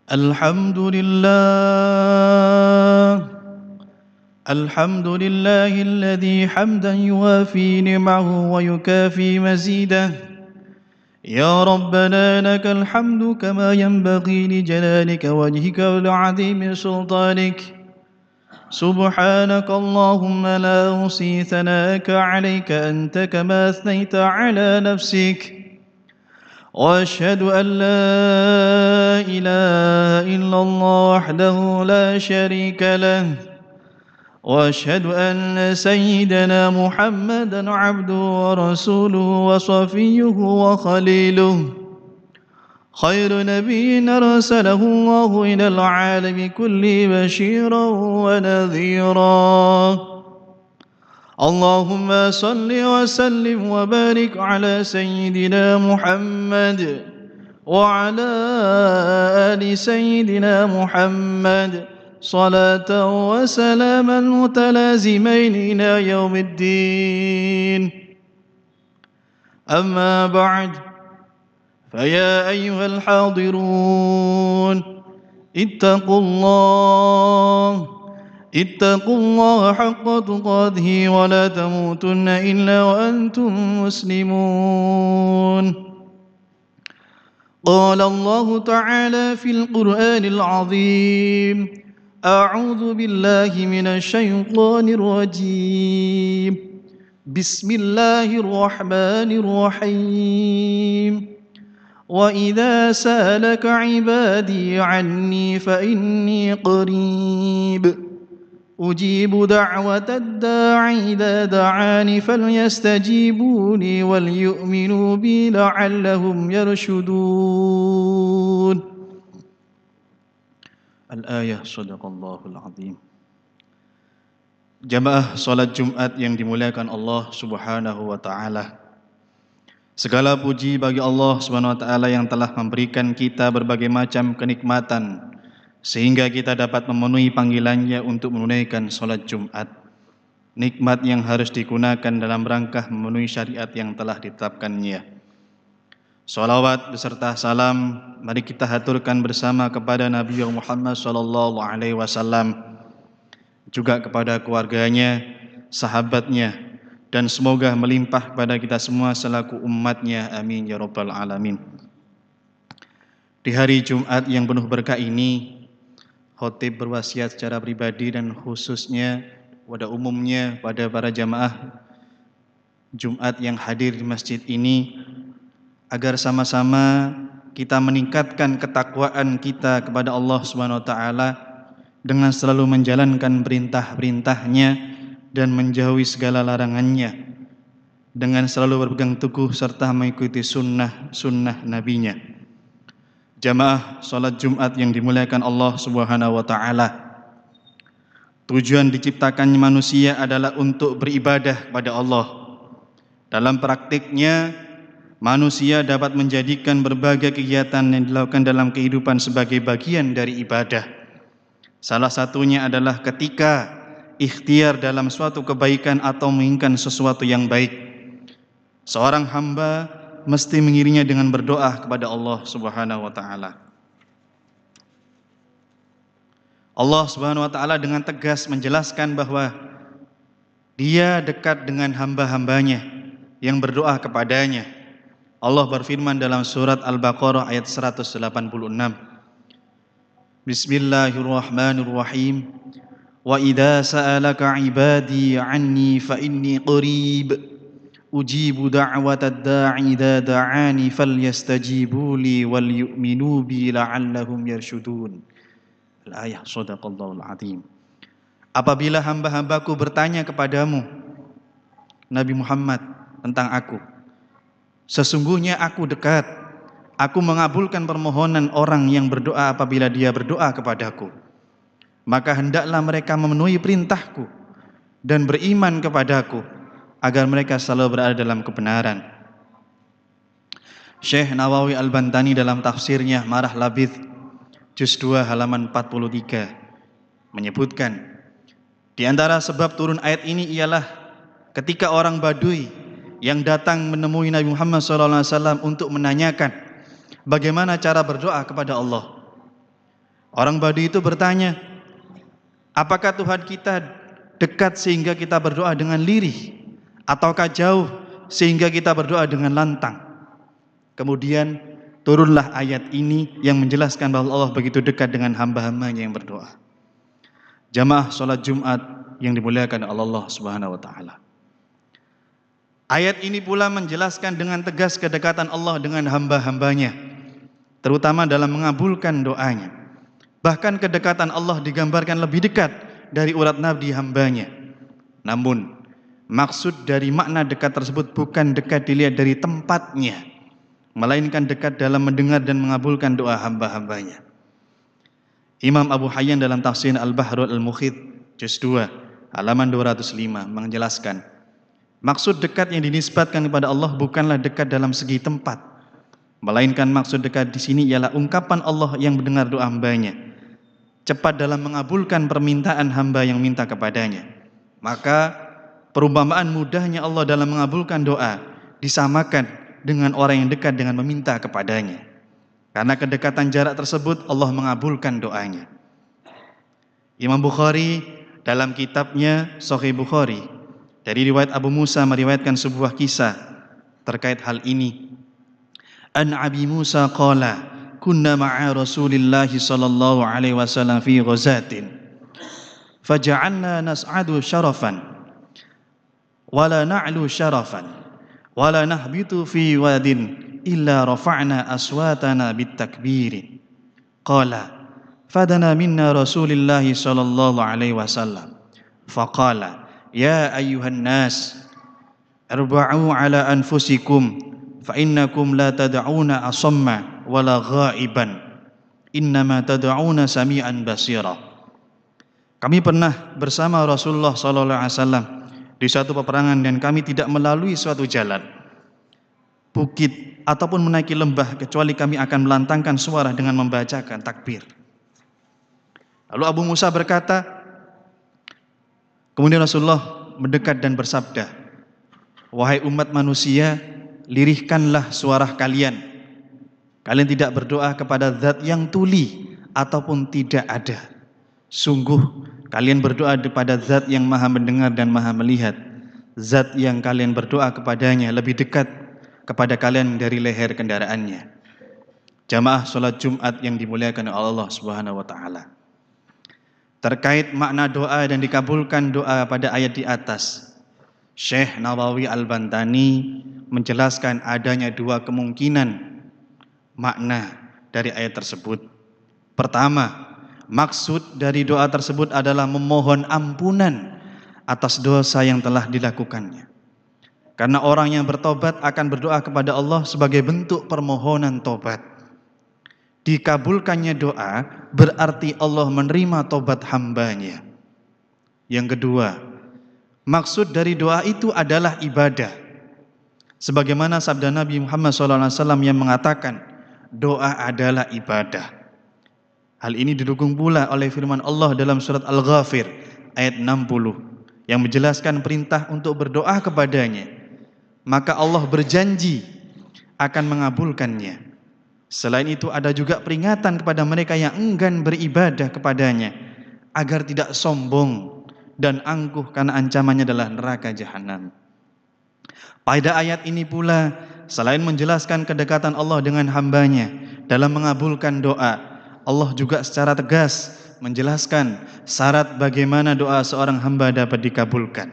الحمد لله الحمد لله الذي حمدا يوافي نعمه ويكافي مزيده. يا ربنا لك الحمد كما ينبغي لجلالك وجهك ولعظيم سلطانك. سبحانك اللهم لا أحصي ثناءك عليك أنت كما أثنيت على نفسك. وأشهد أن لا إله إلا الله وحده لا شريك له. وأشهد أن سيدنا محمدا عبده ورسوله وصفيه وخليله، خير نبي أرسله الله إلى العالم كله بشيرا ونذيرا. اللهم صل وسلم وبارك على سيدنا محمد وعلى آل سيدنا محمد صلاة وسلاما متلازمين إلى يوم الدين. أما بعد، فيا أيها الحاضرون اتقوا الله حق تقاته ولا تموتن إلا وأنتم مسلمون. قال الله تعالى في القرآن العظيم: أعوذ بالله من الشيطان الرجيم. بسم الله الرحمن الرحيم. وإذا سألك عبادي عني فإني قريب أجيب دعوة الداع إذا دعاني فليستجيبوا لي وليؤمنوا بي لعلهم يرشدون. Al-ayah Sadaqallahul Azim. Jamaah salat Jumat yang dimuliakan Allah Subhanahu wa taala. Segala puji bagi Allah Subhanahu wa taala yang telah memberikan kita berbagai macam kenikmatan sehingga kita dapat memenuhi panggilannya untuk menunaikan salat Jumat. Nikmat yang harus digunakan dalam rangka memenuhi syariat yang telah ditetapkannya. Salawat beserta salam mari kita haturkan bersama kepada Nabi Muhammad SAW, juga kepada keluarganya, sahabatnya, dan semoga melimpah kepada kita semua selaku umatnya. Amin ya rabbal alamin. Di hari Jumat yang penuh berkah ini, khotib berwasiat secara pribadi dan khususnya pada umumnya pada para jamaah Jumat yang hadir di masjid ini, agar sama-sama kita meningkatkan ketakwaan kita kepada Allah Subhanahu wa taala dengan selalu menjalankan perintah-perintahnya dan menjauhi segala larangannya, dengan selalu berpegang teguh serta mengikuti sunnah nabinya. Jamaah salat Jumat yang dimuliakan Allah Subhanahu wa taala, tujuan diciptakannya manusia adalah untuk beribadah kepada Allah. Dalam praktiknya manusia dapat menjadikan berbagai kegiatan yang dilakukan dalam kehidupan sebagai bagian dari ibadah. Salah satunya adalah ketika ikhtiar dalam suatu kebaikan atau menginginkan sesuatu yang baik. Seorang hamba mesti mengiringinya dengan berdoa kepada Allah Subhanahu wa taala. Allah Subhanahu wa taala dengan tegas menjelaskan bahwa Dia dekat dengan hamba-hambanya yang berdoa kepadanya. Allah berfirman dalam surat Al-Baqarah ayat 186. Bismillahirrahmanirrahim. Wa idza sa'alaka 'ibadi 'anni fa inni qarib ujibu da'watad da'i idza da'ani falyastajibu li wal yu'minu bi la'allahum yarshudun. Al-ayah Sadaqallahul Azim. Apabila hamba-hambaku bertanya kepadamu Nabi Muhammad tentang aku, sesungguhnya aku dekat, aku mengabulkan permohonan orang yang berdoa apabila dia berdoa kepadaku. Maka hendaklah mereka memenuhi perintahku dan beriman kepadaku agar mereka selalu berada dalam kebenaran. Syekh Nawawi Al-Bantani dalam tafsirnya Marah Labith juz 2 halaman 43 menyebutkan, di antara sebab turun ayat ini ialah ketika orang Badui yang datang menemui Nabi Muhammad SAW untuk menanyakan bagaimana cara berdoa kepada Allah. Orang Badui itu bertanya, apakah Tuhan kita dekat sehingga kita berdoa dengan lirih, ataukah jauh sehingga kita berdoa dengan lantang? Kemudian turunlah ayat ini yang menjelaskan bahwa Allah begitu dekat dengan hamba-hambanya yang berdoa. Jamaah sholat Jumat yang dimuliakan Allah Subhanahu wa taala. Ayat ini pula menjelaskan dengan tegas kedekatan Allah dengan hamba-hambanya, terutama dalam mengabulkan doanya. Bahkan kedekatan Allah digambarkan lebih dekat dari urat nadi hambanya. Namun maksud dari makna dekat tersebut bukan dekat dilihat dari tempatnya, melainkan dekat dalam mendengar dan mengabulkan doa hamba-hambanya. Imam Abu Hayyan dalam tafsir Al-Bahrul Al-Mukhit juz 2 halaman 205 menjelaskan, maksud dekat yang dinisbatkan kepada Allah bukanlah dekat dalam segi tempat, melainkan maksud dekat di sini ialah ungkapan Allah yang mendengar doa hambanya, cepat dalam mengabulkan permintaan hamba yang minta kepadanya. Maka perumpamaan mudahnya Allah dalam mengabulkan doa disamakan dengan orang yang dekat dengan meminta kepadanya. Karena kedekatan jarak tersebut Allah mengabulkan doanya. Imam Bukhari dalam kitabnya Sahih Bukhari dari riwayat Abu Musa meriwayatkan sebuah kisah terkait hal ini. An Abi Musa qala kunna ma'a Rasulillah sallallahu alaihi wasallam fi ghazatin faja'alna nas'adu syarafan wala na'lu syarafan wala nahbitu fi wadin illa rafa'na aswatana bitakbiri. Qala fadana minna Rasulillah sallallahu alaihi wasallam faqala ya ayyuhan nas arba'u ala anfusikum fa innakum la tad'una asamma wala ghaiban innama tad'una sami'an basira. Kami pernah bersama Rasulullah sallallahu alaihi wasallam di suatu peperangan dan kami tidak melalui suatu jalan, bukit ataupun menaiki lembah kecuali kami akan melantangkan suara dengan membacakan takbir. Lalu Abu Musa berkata, kemudian Rasulullah mendekat dan bersabda, wahai umat manusia, lirihkanlah suara kalian. Kalian tidak berdoa kepada zat yang tuli ataupun tidak ada. Sungguh kalian berdoa kepada zat yang maha mendengar dan maha melihat. Zat yang kalian berdoa kepadanya lebih dekat kepada kalian dari leher kendaraannya. Jamaah sholat Jumat yang dimuliakan oleh Allah Subhanahu wa taala. Terkait makna doa dan dikabulkan doa pada ayat di atas, Syekh Nawawi Al-Bantani menjelaskan adanya dua kemungkinan makna dari ayat tersebut. Pertama, maksud dari doa tersebut adalah memohon ampunan atas dosa yang telah dilakukannya. Karena orang yang bertobat akan berdoa kepada Allah sebagai bentuk permohonan tobat. Dikabulkannya doa berarti Allah menerima tobat hambanya. Yang kedua, maksud dari doa itu adalah ibadah. Sebagaimana sabda Nabi Muhammad SAW yang mengatakan, doa adalah ibadah. Hal ini didukung pula oleh firman Allah dalam surat Al-Ghafir ayat 60 yang menjelaskan perintah untuk berdoa kepadanya. Maka Allah berjanji akan mengabulkannya. Selain itu ada juga peringatan kepada mereka yang enggan beribadah kepadanya agar tidak sombong dan angkuh karena ancamannya adalah neraka jahanam. Pada ayat ini pula selain menjelaskan kedekatan Allah dengan hambanya dalam mengabulkan doa, Allah juga secara tegas menjelaskan syarat bagaimana doa seorang hamba dapat dikabulkan.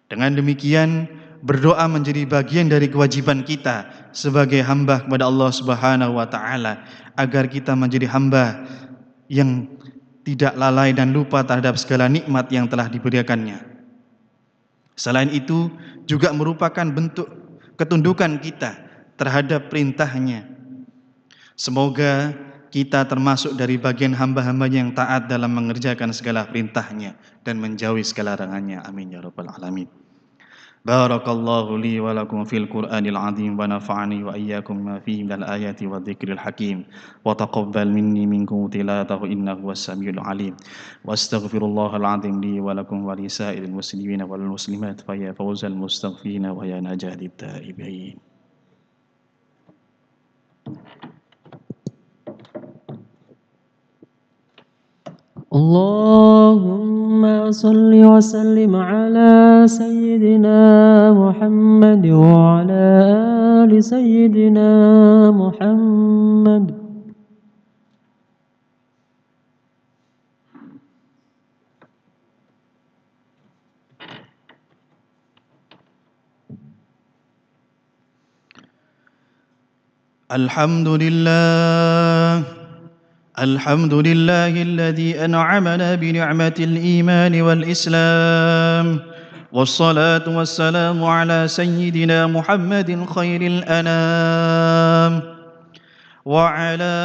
Dengan demikian, berdoa menjadi bagian dari kewajiban kita sebagai hamba kepada Allah Subhanahu wa taala agar kita menjadi hamba yang tidak lalai dan lupa terhadap segala nikmat yang telah diberikannya. Selain itu, juga merupakan bentuk ketundukan kita terhadap perintahnya. Semoga kita termasuk dari bagian hamba-hambanya yang taat dalam mengerjakan segala perintahnya dan menjauhi segala larangannya. Amin ya rabbal alamin. Barakallahu li wa lakum fil Qur'anil azim wa nafa'ani wa iyyakum ma fihi minal ayati wa dzikril hakim wa taqabbal minni minkum tilawatahu innahu was-samiul alim wa astaghfirullahal azim li wa lakum wa li sa'iril muslimin wal muslimat fa ya fawzal mustaghfirin wa ya najatid taibin. اللهم صل وسلم على سيدنا محمد وعلى آل سيدنا محمد. الحمد لله الحمد لله الذي أنعمنا بنعمة الإيمان والإسلام، والصلاة والسلام على سيدنا محمد خير الأنام وعلى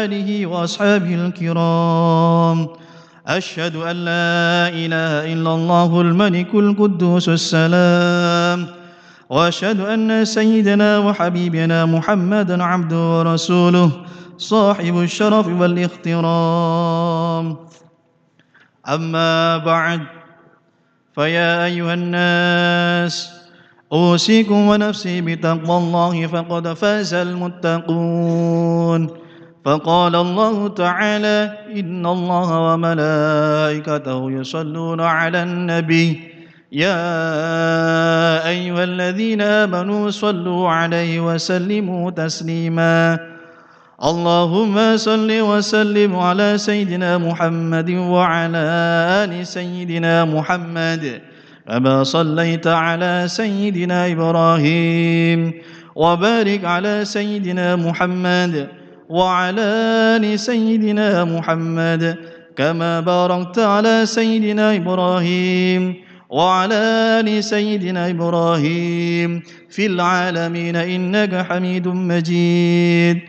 آله وأصحابه الكرام. أشهد أن لا إله إلا الله الملك القدوس السلام، وأشهد أن سيدنا وحبيبنا محمدًا عبده ورسوله صاحب الشرف والاخترام. أما بعد، فيا أيها الناس، أوصيكم ونفسي بتقوى الله فقد فاز المتقون. فقال الله تعالى: إن الله وملائكته يصلون على النبي يا أيها الذين آمنوا صلوا عليه وسلموا تسليما. اللهم صل وسلم على سيدنا محمد وعلى آل سيدنا محمد، كما صليت على سيدنا إبراهيم، وبارك على سيدنا محمد وعلى آل سيدنا محمد، كما باركت على سيدنا إبراهيم وعلى آل سيدنا إبراهيم في العالمين إنك حميد مجيد.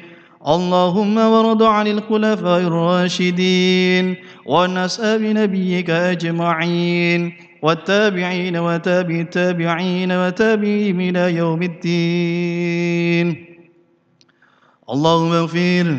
اللهم وارض عن الخلفاء الراشدين وعن أصحاب نبيك أجمعين، والتابعين وتابع التابعين وتابعيهم إلى يوم الدين. اللهم اغفر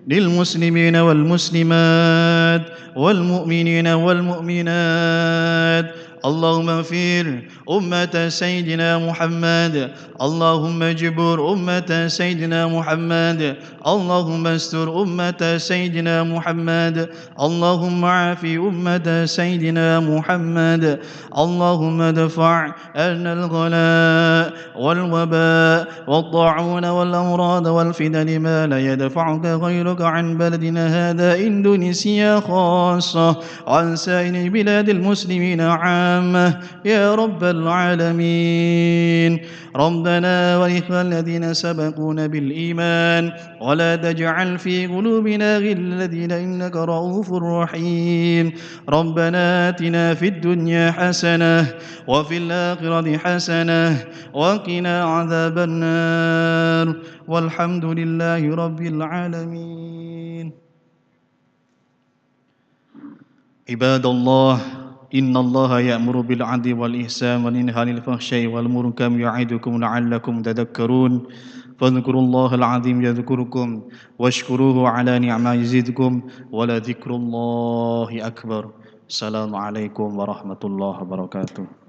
للمسلمين والمسلمات والمؤمنين والمؤمنات. اللهم اغفر أمة سيدنا محمد، اللهم اجبر أمة سيدنا محمد، اللهم استر أمة سيدنا محمد، اللهم عاف أمة سيدنا محمد، اللهم ادفع عنا الغلاء والوباء والطاعون والأمراض والفتن ما لا يدفعك غيرك عن بلدنا هذا إندونيسيا خاصة، عن سائر بلاد المسلمين عامة يا رب العالمين. ربنا والإخوان الذين سبقونا بالإيمان ولا تجعل في قلوبنا غل الذين إنك رؤوف رحيم. ربنا آتنا في الدنيا حسنة وفي الآخرة حسنة وقنا عذاب النار، والحمد لله رب العالمين. عباد الله، إن الله يأمر بالعدل والإحسان وينهى عن الفحشاء والمنكر يعظكم لعلكم تذكرون. فاذكروا الله العظيم يذكركم واشكروه على نعمه يزدكم ولذكر الله أكبر. السلام عليكم ورحمة الله وبركاته.